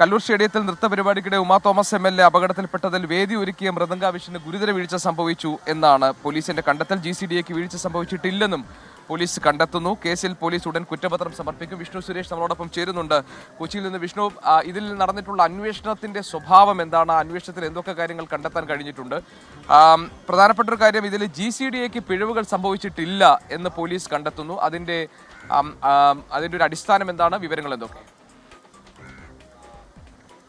കല്ലൂർ സ്റ്റേഡിയത്തിൽ നൃത്ത പരിപാടിക്കിടെ Uma Thomas MLA അപകടത്തിൽപ്പെട്ടതിൽ വേദി ഒരുക്കിയ മൃദംഗാവിഷിന് ഗുരുതര വീഴ്ച സംഭവിച്ചു എന്നാണ് പോലീസിന്റെ കണ്ടെത്തൽ. GCDAക്ക് വീഴ്ച സംഭവിച്ചിട്ടില്ലെന്നും പോലീസ് കണ്ടെത്തുന്നു. കേസിൽ പോലീസ് ഉടൻ കുറ്റപത്രം സമർപ്പിക്കും. വിഷ്ണു സുരേഷ് നമ്മളോടൊപ്പം ചേരുന്നുണ്ട് കൊച്ചിയിൽ നിന്ന്. വിഷ്ണു, ഇതിൽ നടന്നിട്ടുള്ള അന്വേഷണത്തിന്റെ സ്വഭാവം എന്താണ്? അന്വേഷണത്തിൽ എന്തൊക്കെ കാര്യങ്ങൾ കണ്ടെത്താൻ കഴിഞ്ഞിട്ടുണ്ട്? പ്രധാനപ്പെട്ട ഒരു കാര്യം, ഇതിൽ GCDAക്ക് പിഴവുകൾ സംഭവിച്ചിട്ടില്ല എന്ന് പോലീസ് കണ്ടെത്തുന്നു. അതിന്റെ ഒരു അടിസ്ഥാനം എന്താണ്? വിവരങ്ങൾ എന്തൊക്കെ?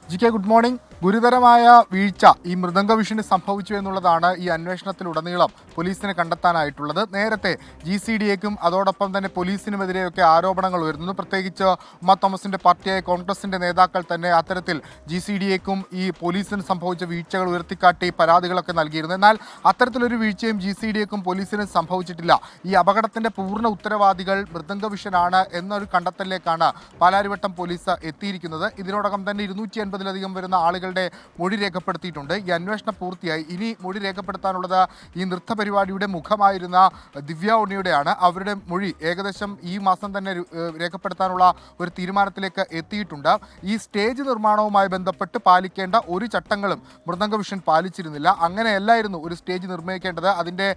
GK, good morning. ഗുരുതരമായ വീഴ്ച ഈ മൃദംഗവിഷിന് സംഭവിച്ചു എന്നുള്ളതാണ് ഈ അന്വേഷണത്തിലുടനീളം പോലീസിന് കണ്ടെത്താനായിട്ടുള്ളത്. നേരത്തെ GCDAക്കും അതോടൊപ്പം തന്നെ പോലീസിനുമെതിരെയൊക്കെ ആരോപണങ്ങൾ ഉയർന്നു. പ്രത്യേകിച്ച് ഉമാ തോമസിന്റെ പാർട്ടിയായ കോൺഗ്രസിന്റെ നേതാക്കൾ തന്നെ അത്തരത്തിൽ GCDAക്കും ഈ പോലീസിന് സംഭവിച്ച വീഴ്ചകൾ ഉയർത്തിക്കാട്ടി പരാതികളൊക്കെ നൽകിയിരുന്നു. എന്നാൽ അത്തരത്തിലൊരു വീഴ്ചയും GCDAക്കും പോലീസിന് സംഭവിച്ചിട്ടില്ല. ഈ അപകടത്തിന്റെ പൂർണ്ണ ഉത്തരവാദികൾ മൃദംഗവിഷനാണ് എന്നൊരു കണ്ടെത്തലിലേക്കാണ് പാലാരിവട്ടം പോലീസ് എത്തിയിരിക്കുന്നത്. ഇതിനോടകം തന്നെ 250-ലധികം വരുന്ന ആളുകളുടെ മൊഴി രേഖപ്പെടുത്തിയിട്ടുണ്ട്. ഈ അന്വേഷണം പൂർത്തിയായി. ഇനി മൊഴി രേഖപ്പെടുത്താനുള്ളത് ഈ നൃത്ത പരിപാടിയുടെ മുഖമായിരുന്ന ദിവ്യ ഉണ്ണിയുടെയാണ്. അവരുടെ മൊഴി ഏകദേശം ഈ മാസം തന്നെ രേഖപ്പെടുത്താനുള്ള ഒരു തീരുമാനത്തിലേക്ക് എത്തിയിട്ടുണ്ട്. ഈ സ്റ്റേജ് നിർമ്മാണവുമായി ബന്ധപ്പെട്ട് പാലിക്കേണ്ട ഒരു ചട്ടങ്ങളും മൃദംഗവിഷൻ പാലിച്ചിരുന്നില്ല. അങ്ങനെയല്ലായിരുന്നു ഒരു സ്റ്റേജ് നിർമ്മിക്കേണ്ടത്. അതിൻ്റെ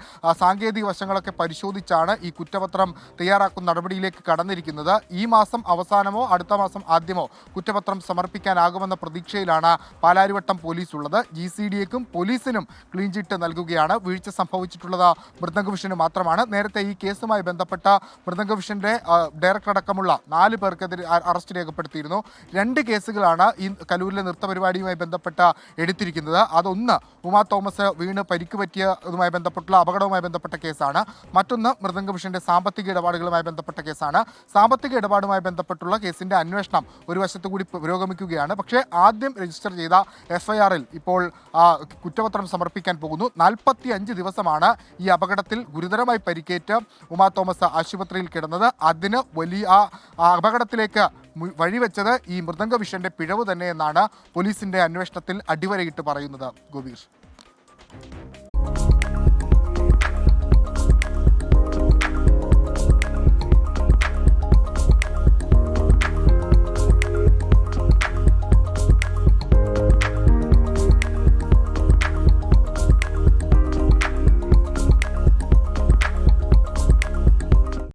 സാങ്കേതിക വശങ്ങളൊക്കെ പരിശോധിച്ചാണ് ഈ കുറ്റപത്രം തയ്യാറാക്കുന്ന നടപടിയിലേക്ക് കടന്നിരിക്കുന്നത്. ഈ മാസം അവസാനമോ അടുത്ത മാസം ആദ്യമോ കുറ്റപത്രം സമർപ്പിക്കാനാകുമെന്ന പ്രതീക്ഷയിലാണ് പാലാരിവട്ടം പോലീസ് ഉള്ളത്. GCDAക്കും പോലീസിനും ക്ലീൻ ചിറ്റ് നൽകുകയാണ്. വീഴ്ച സംഭവിച്ചിട്ടുള്ളത് മൃദംഗവിഷന് മാത്രമാണ്. നേരത്തെ ഈ കേസുമായി ബന്ധപ്പെട്ട മൃദംഗവിഷന്റെ ഡയറക്ടർ അടക്കമുള്ള 4 പേർക്കെതിരെ അറസ്റ്റ് രേഖപ്പെടുത്തിയിരുന്നു. 2 കേസുകളാണ് ഈ കലൂരിലെ നൃത്തപരിപാടിയുമായി ബന്ധപ്പെട്ട് എടുത്തിരിക്കുന്നത്. അതൊന്ന് ഉമാ തോമസ് വീണ് പരിക്ക് പറ്റിയതുമായി ബന്ധപ്പെട്ടുള്ള അപകടവുമായി ബന്ധപ്പെട്ട കേസാണ്. മറ്റൊന്ന് മൃദംഗവിഷന്റെ സാമ്പത്തിക ഇടപാടുകളുമായി ബന്ധപ്പെട്ട കേസാണ്. സാമ്പത്തിക ഇടപാടുമായി ബന്ധപ്പെട്ടുള്ള കേസിന്റെ അന്വേഷണം ഒരു വശത്തു കൂടി പുരോഗമിക്കുകയാണ്. പക്ഷേ ആദ്യം രജിസ്റ്റർ ചെയ്ത FIR-ൽ ഇപ്പോൾ കുറ്റപത്രം സമർപ്പിക്കാൻ പോകുന്നു. 45 ദിവസമാണ് ഈ അപകടത്തിൽ ഗുരുതരമായി പരിക്കേറ്റ് ഉമാ തോമസ് ആശുപത്രിയിൽ കിടന്നത്. അതിന് വലിയ അപകടത്തിലേക്ക് വഴിവെച്ചത് ഈ മൃദംഗവിഷന്റെ പിഴവ് തന്നെയെന്നാണ് പോലീസിന്റെ അന്വേഷണത്തിൽ അടിവരയിട്ട് പറയുന്നത്. ഗോപീഷ്.